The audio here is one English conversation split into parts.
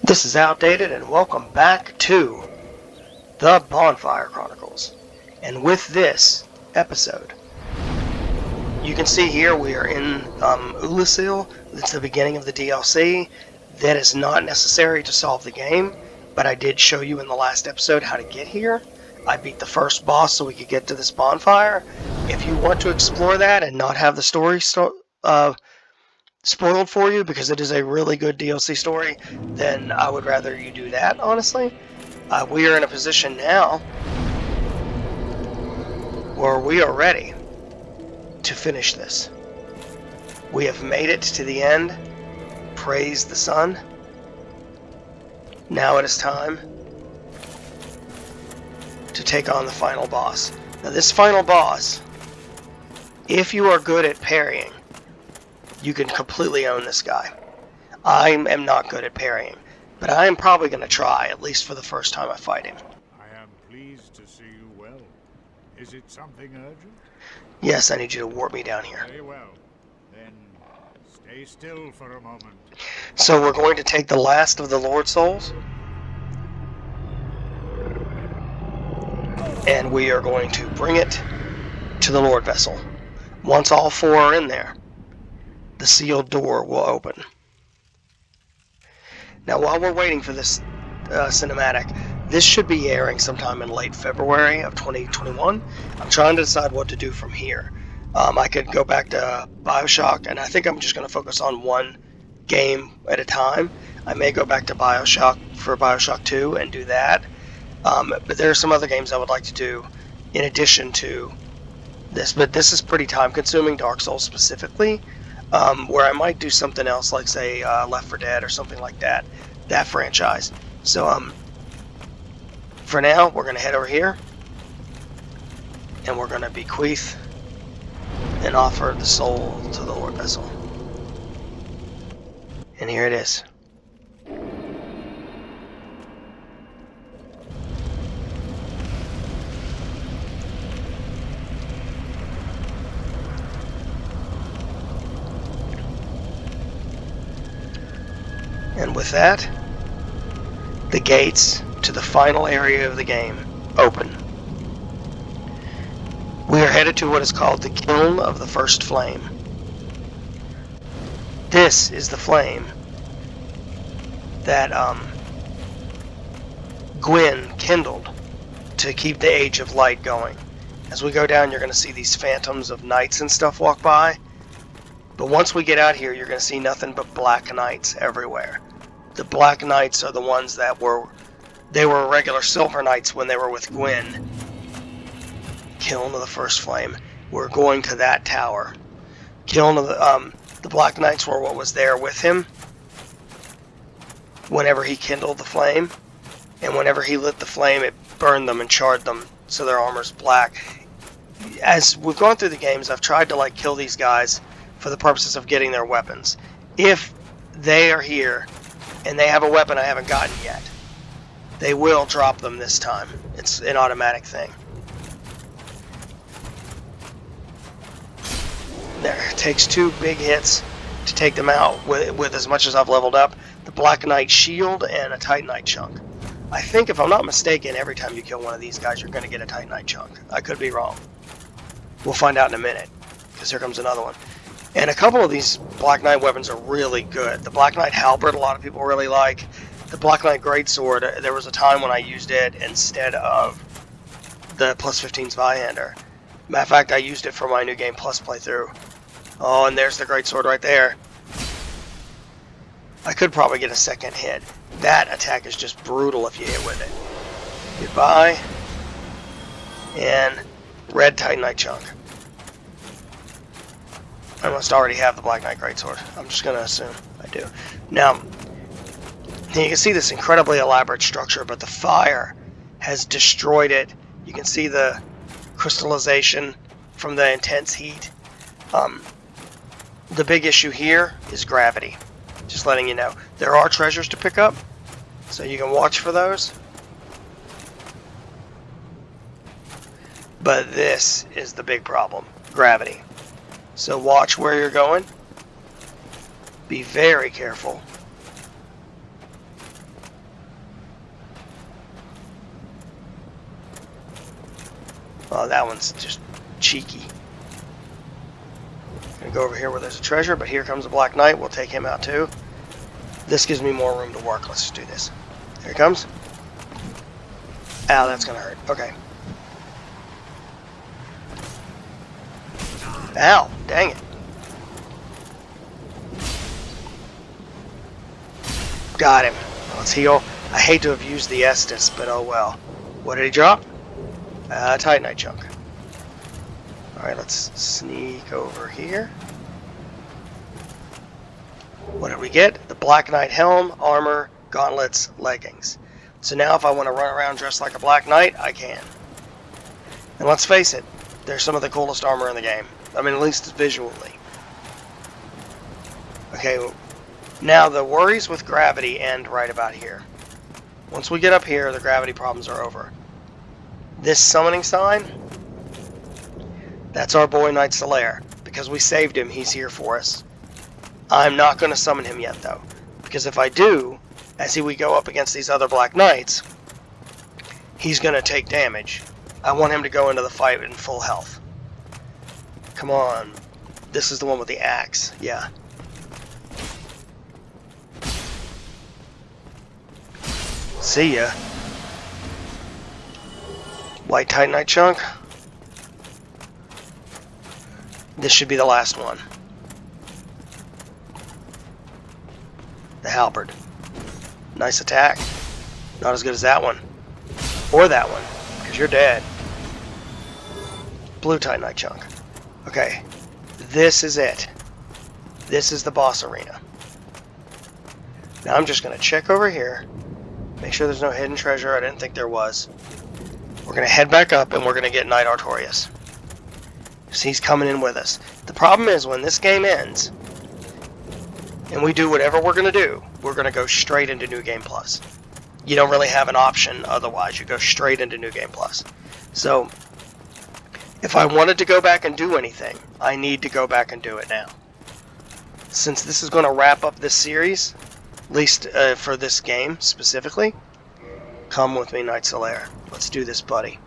This is Outdated, and welcome back to the Bonfire Chronicles. And with this episode, you can see here we are in Ulasil. It's the beginning of the DLC. That is not necessary to solve the game, but I did show you in the last episode how to get here. I beat the first boss so we could get to this bonfire. If you want to explore that and not have the story spoiled for you, because it is a really good DLC story, then I would rather you do that, honestly. We are in a position now where we are ready to finish this. We have made it to the end. Praise the sun. Now it is time to take on the final boss. Now this final boss, if you are good at parrying, you can completely own this guy. I am not good at parrying, but I am probably going to try, at least for the first time I fight him. I am pleased to see you well. Is it something urgent? Yes, I need you to warp me down here. Very well. Then stay still for a moment. So we're going to take the last of the Lord Souls, and we are going to bring it to the Lord Vessel. Once all four are in there, the sealed door will open. Now, while we're waiting for this cinematic, this should be airing sometime in late February of 2021. I'm trying to decide what to do from here. I could go back to BioShock, and I think I'm just going to focus on one game at a time. I may go back to BioShock for BioShock 2 and do that. But there are some other games I would like to do in addition to this. But this is pretty time-consuming, Dark Souls specifically. Where I might do something else, like say Left 4 Dead or something like that franchise. So for now, we're going to head over here, and we're going to bequeath and offer the soul to the Lord Vessel. And here it is. And with that, the gates to the final area of the game open. We are headed to what is called the Kiln of the First Flame. This is the flame that Gwyn kindled to keep the Age of Light going. As we go down, you're going to see these phantoms of knights and stuff walk by. But once we get out here, you're going to see nothing but black knights everywhere. The black knights are the ones that were regular silver knights when they were with Gwyn. Kiln of the First Flame. We're going to that tower. Kiln of the black knights were what was there with him whenever he kindled the flame, and whenever he lit the flame, it burned them and charred them, so their armor's black. As we've gone through the games, I've tried to kill these guys for the purposes of getting their weapons. If they are here and they have a weapon I haven't gotten yet, they will drop them this time. It's an automatic thing. There, it takes 2 big hits to take them out with as much as I've leveled up. The Black Knight Shield and a Titanite Chunk. I think, if I'm not mistaken, every time you kill one of these guys, you're going to get a Titanite Chunk. I could be wrong. We'll find out in a minute, because here comes another one. And a couple of these Black Knight weapons are really good. The Black Knight Halberd, a lot of people really like. The Black Knight Greatsword, there was a time when I used it instead of the plus 15 Zweihander. Matter of fact, I used it for my New Game Plus playthrough. Oh, and there's the Greatsword right there. I could probably get a second hit. That attack is just brutal if you hit with it. Goodbye. And red Titanite Chunk. I must already have the Black Knight Greatsword. I'm just going to assume I do. Now, you can see this incredibly elaborate structure, but the fire has destroyed it. You can see the crystallization from the intense heat. The big issue here is gravity. Just letting you know. There are treasures to pick up, so you can watch for those. But this is the big problem. Gravity. So watch where you're going. Be very careful. Oh, that one's just cheeky. Gonna go over here where there's a treasure, but here comes a Black Knight. We'll take him out too. This gives me more room to work. Let's just do this. Here he comes. Ow, that's gonna hurt. Okay. Ow, dang it. Got him. Let's heal. I hate to have used the Estus, but oh well. What did he drop? Titanite chunk. Alright, let's sneak over here. What did we get? The Black Knight helm, armor, gauntlets, leggings. So now if I want to run around dressed like a Black Knight, I can. And let's face it, they're some of the coolest armor in the game. I mean, at least visually. Okay, now the worries with gravity end right about here. Once we get up here, the gravity problems are over. This summoning sign, that's our boy Knight Solaire. Because we saved him, he's here for us. I'm not going to summon him yet, though. Because if I do, as we go up against these other Black Knights, he's going to take damage. I want him to go into the fight in full health. Come on. This is the one with the axe. Yeah. See ya. White Titanite chunk. This should be the last one. The halberd. Nice attack. Not as good as that one. Or that one. Because you're dead. Blue Titanite chunk. Okay. This is it. This is the boss arena. Now I'm just going to check over here. Make sure there's no hidden treasure. I didn't think there was. We're going to head back up and we're going to get Knight Artorias. So he's coming in with us. The problem is when this game ends and we do whatever we're going to do, we're going to go straight into New Game Plus. You don't really have an option otherwise. You go straight into New Game Plus. So if I wanted to go back and do anything, I need to go back and do it now. Since this is going to wrap up this series, at least for this game specifically, come with me, Knight Solaire. Let's do this, buddy.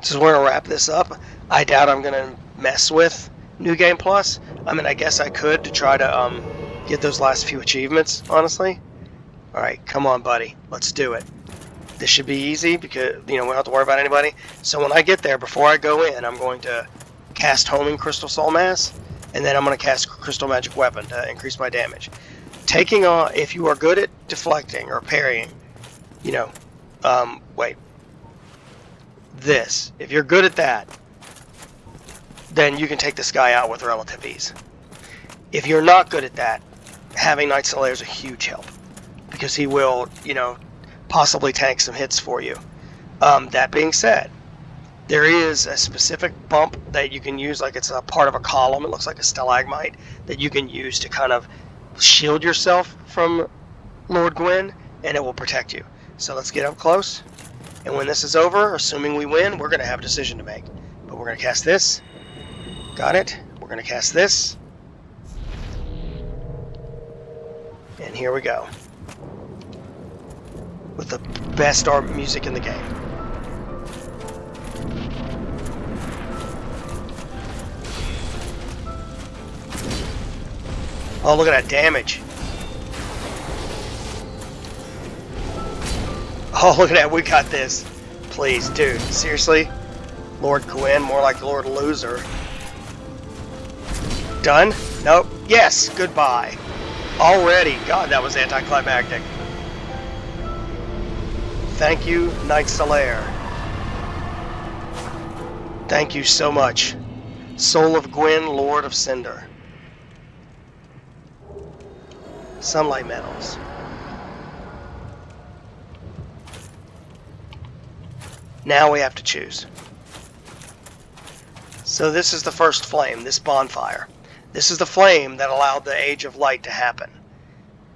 So we're going to wrap this up. I doubt I'm going to mess with New Game Plus. I mean, I guess I could to try to get those last few achievements, honestly. Alright, come on, buddy. Let's do it. This should be easy because, we don't have to worry about anybody. So when I get there, before I go in, I'm going to cast Homing Crystal Soul Mass, and then I'm going to cast Crystal Magic Weapon to increase my damage. Taking on, if you are good at deflecting or parrying, wait. This. If you're good at that, then you can take this guy out with relative ease. If you're not good at that, having Knight Solaire is a huge help. Because he will, possibly tank some hits for you. That being said, there is a specific bump that you can use, like it's a part of a column, it looks like a stalagmite, that you can use to kind of shield yourself from Lord Gwyn, and it will protect you. So let's get up close, and when this is over, assuming we win, we're going to have a decision to make. But we're going to cast this. Got it. We're going to cast this. And here we go. With the best art music in the game. Oh, look at that damage. Oh, look at that. We got this. Please, dude. Seriously? Lord Gwyn, more like Lord Loser. Done? Nope. Yes. Goodbye. Already. God, that was anticlimactic. Thank you, Knight Solaire. Thank you so much. Soul of Gwyn, Lord of Cinder. Sunlight Metals. Now we have to choose. So this is the first flame, this bonfire. This is the flame that allowed the Age of Light to happen.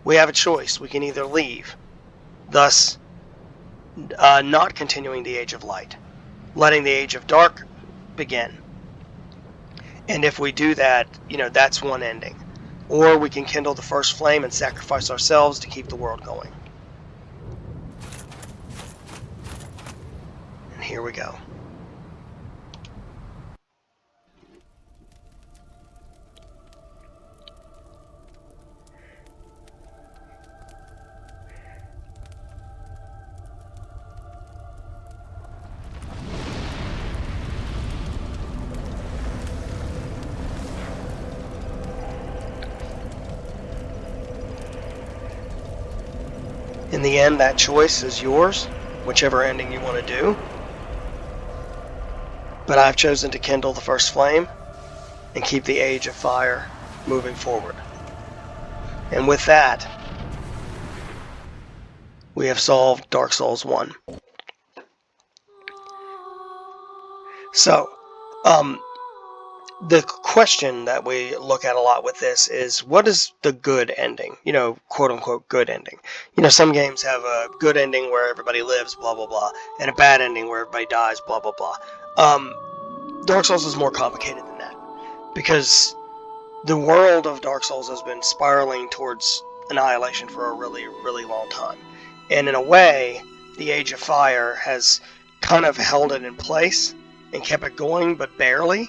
We have a choice. We can either leave, thus not continuing the Age of Light, letting the Age of Dark begin. And if we do that, that's one ending. Or we can kindle the first flame and sacrifice ourselves to keep the world going. here we go. In the end, that choice is yours, whichever ending you want to do. But I've chosen to kindle the first flame and keep the Age of Fire moving forward. And with that, we have solved Dark Souls 1. So, the question that we look at a lot with this is, what is the good ending? You know, quote-unquote good ending. You know, some games have a good ending where everybody lives, blah, blah, blah, and a bad ending where everybody dies, blah, blah, blah. Dark Souls is more complicated than that, because the world of Dark Souls has been spiraling towards annihilation for a really, really long time. And in a way, the Age of Fire has kind of held it in place and kept it going, but barely.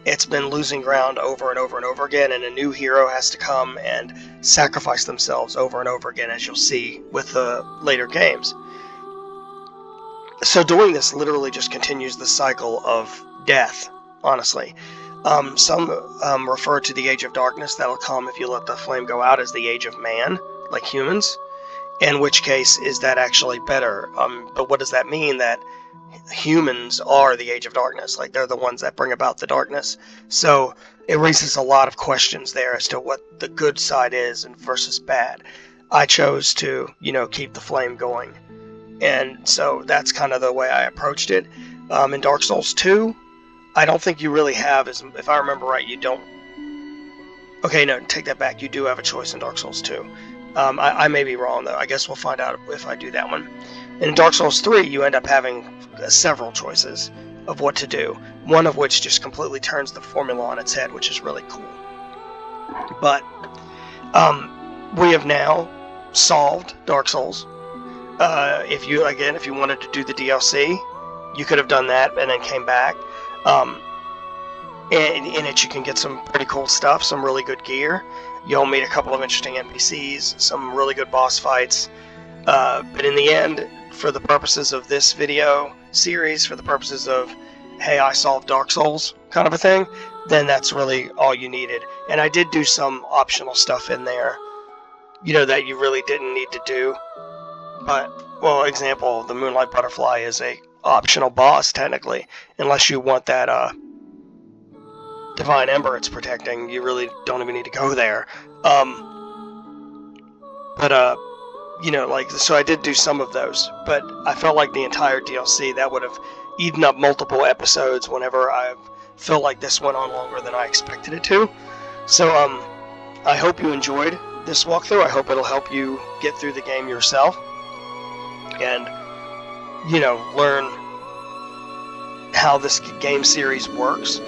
It's been losing ground over and over and over again, and a new hero has to come and sacrifice themselves over and over again, as you'll see with the later games. So doing this literally just continues the cycle of death, honestly. Some refer to the Age of Darkness that'll come if you let the flame go out as the Age of Man, like humans, in which case is that actually better. But what does that mean? That humans are the Age of Darkness, like they're the ones that bring about the darkness. So it raises a lot of questions there as to what the good side is and versus bad. I chose to, keep the flame going, and so that's kind of the way I approached it. In Dark Souls 2, I don't think you really have, if I remember right, you don't. Okay, no, take that back. You do have a choice in Dark Souls 2. I may be wrong, though. I guess we'll find out if I do that one. In Dark Souls 3, you end up having several choices of what to do, one of which just completely turns the formula on its head, which is really cool. But we have now solved Dark Souls. If you wanted to do the DLC, you could have done that and then came back. In it, you can get some pretty cool stuff, some really good gear. You'll meet a couple of interesting NPCs, some really good boss fights. But in the end, for the purposes of this video series, for the purposes of, hey, I solved Dark Souls kind of a thing, then that's really all you needed. And I did do some optional stuff in there, that you really didn't need to do. But, example, the Moonlight Butterfly is a optional boss, technically, unless you want that Divine Ember it's protecting. You really don't even need to go there. So I did do some of those, but I felt like the entire DLC, that would have eaten up multiple episodes whenever I felt like this went on longer than I expected it to. So, I hope you enjoyed this walkthrough. I hope it'll help you get through the game yourself and, learn how this game series works.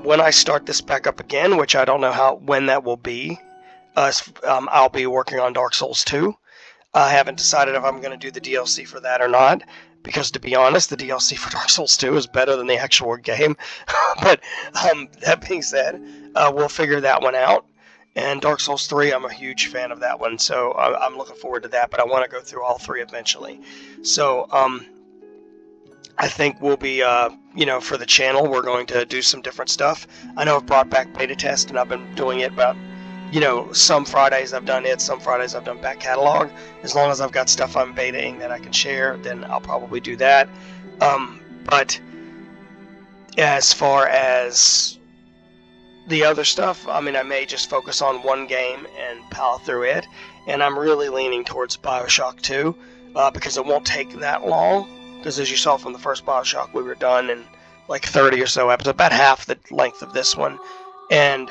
When I start this back up again, which I don't know when that will be, I'll be working on Dark Souls 2. I haven't decided if I'm going to do the DLC for that or not, because to be honest, the DLC for Dark Souls 2 is better than the actual game. But that being said, we'll figure that one out. And Dark Souls 3, I'm a huge fan of that one, so I'm looking forward to that, but I want to go through all three eventually. So, I think we'll be, for the channel, we're going to do some different stuff. I know I've brought back beta test, and I've been doing it about, some Fridays I've done it, some Fridays I've done back catalog. As long as I've got stuff I'm betaing that I can share, then I'll probably do that. But as far as the other stuff, I may just focus on one game and plow through it. And I'm really leaning towards BioShock 2, because it won't take that long. Because as you saw from the first BioShock, we were done in like 30 or so episodes, about half the length of this one. And,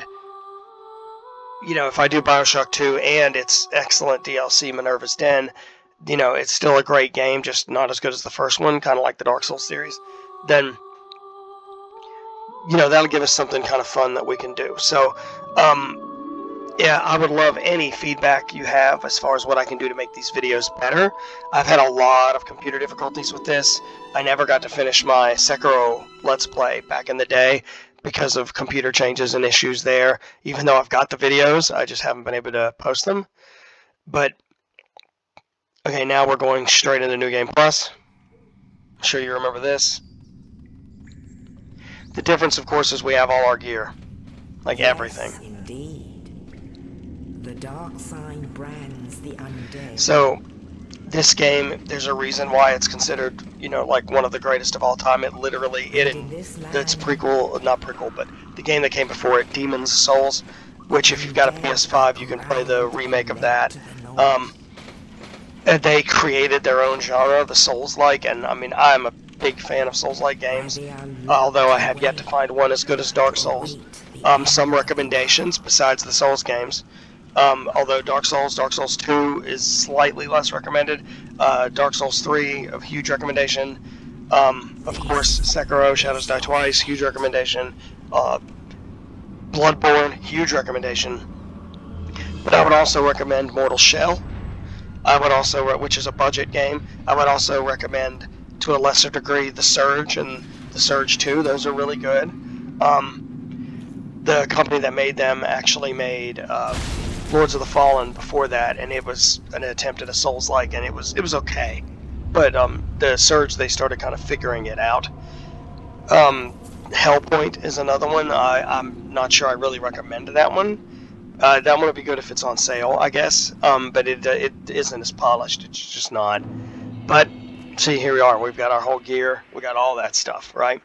if I do BioShock 2 and its excellent DLC, Minerva's Den, it's still a great game, just not as good as the first one, kind of like the Dark Souls series, then, that'll give us something kind of fun that we can do. So, Yeah, I would love any feedback you have as far as what I can do to make these videos better. I've had a lot of computer difficulties with this. I never got to finish my Sekiro Let's Play back in the day because of computer changes and issues there. Even though I've got the videos, I just haven't been able to post them. But, okay, now we're going straight into New Game Plus. I'm sure you remember this. The difference, of course, is we have all our gear. Like everything. Yes, indeed. The dark sign brands the undead. So, this game, there's a reason why it's considered, like one of the greatest of all time. It literally, it's prequel, not prequel, but the game that came before it, Demon's Souls, which if you've got a PS5, you can play the remake of that. And they created their own genre, the Souls-like, and I mean, I'm a big fan of Souls-like games, although I have yet to find one as good as Dark Souls. Some recommendations besides the Souls games. Although Dark Souls 2 is slightly less recommended. Dark Souls 3, a huge recommendation. Of course, Sekiro, Shadows Die Twice, huge recommendation. Bloodborne, huge recommendation. But I would also recommend Mortal Shell. I would also, which is a budget game. I would also recommend, to a lesser degree, The Surge and The Surge 2. Those are really good. The company that made them actually made Lords of the Fallen before that, and it was an attempt at a Souls-like, and it was okay. But the Surge, they started kind of figuring it out. Hellpoint is another one. I'm not sure I really recommend that one. That one would be good if it's on sale, I guess. But it isn't as polished. It's just not. But see, here we are. We've got our whole gear. We got all that stuff, right?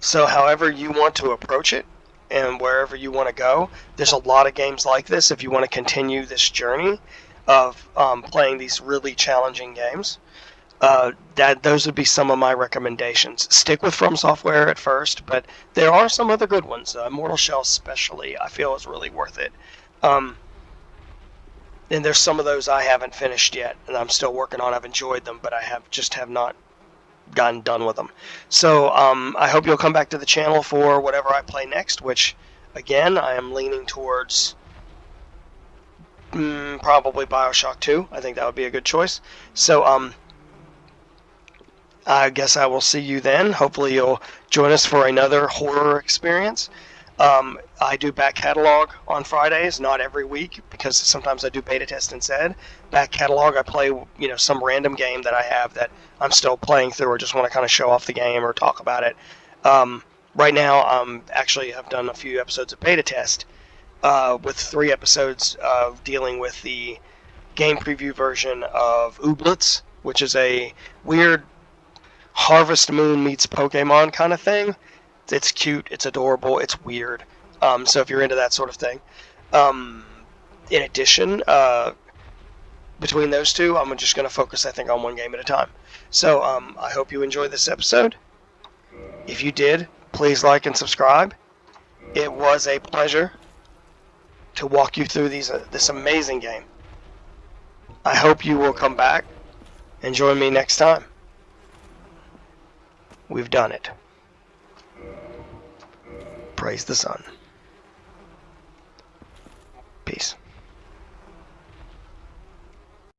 So however you want to approach it, and wherever you want to go, there's a lot of games like this if you want to continue this journey of playing these really challenging games. Those would be some of my recommendations. Stick with From Software at first, but there are some other good ones. Mortal Shell especially, I feel, is really worth it. And there's some of those I haven't finished yet, and I'm still working on. I've enjoyed them, but I have not gotten done with them. So I hope you'll come back to the channel for whatever I play next, which, again, I am leaning towards probably Bioshock 2. I think that would be a good choice. So I guess I will see you then. Hopefully you'll join us for another horror experience. I do back catalog on Fridays, not every week, because sometimes I do beta test instead. Back catalog, I play some random game that I have that I'm still playing through, or just want to kind of show off the game or talk about it. Right now, actually have done a few episodes of beta test, with 3 episodes dealing with the game preview version of Ooblets, which is a weird Harvest Moon meets Pokemon kind of thing. It's cute, it's adorable, it's weird. So if you're into that sort of thing. In addition, between those two, I'm just going to focus, I think, on one game at a time. So I hope you enjoyed this episode. If you did, please like and subscribe. It was a pleasure to walk you through this amazing game. I hope you will come back and join me next time. We've done it. Praise the sun. Peace.